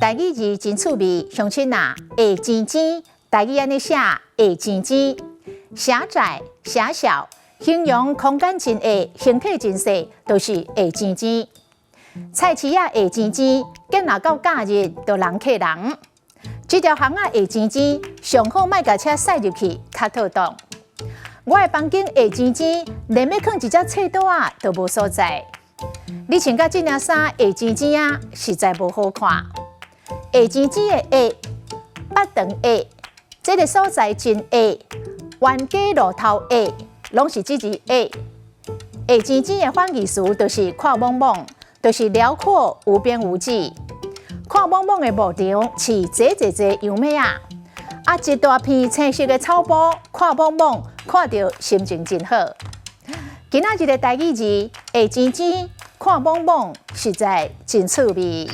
台语字真趣味，乡亲啊，会尖尖，台语安尼写会尖尖，狭窄、狭小，形容空间真矮，形体真细，都是会尖尖。菜市啊会尖尖，见若到假日就人客人。这条巷啊会尖尖，上好莫甲车驶入去，较妥当。我的房间会尖尖，连要放一只册桌啊都无所在。你穿甲这件衫会尖尖啊，实在无好看。会尖尖的会，八长会，这个所在真会，冤家路头会，拢是这字会。会尖尖的反义词就是看茫茫，就是辽阔无边无际。看茫茫的牧场是济优美啊！啊，一大片青色的草埔，看茫茫，看到心情真好。今仔日的台语字会尖尖，看茫茫，实在真趣味。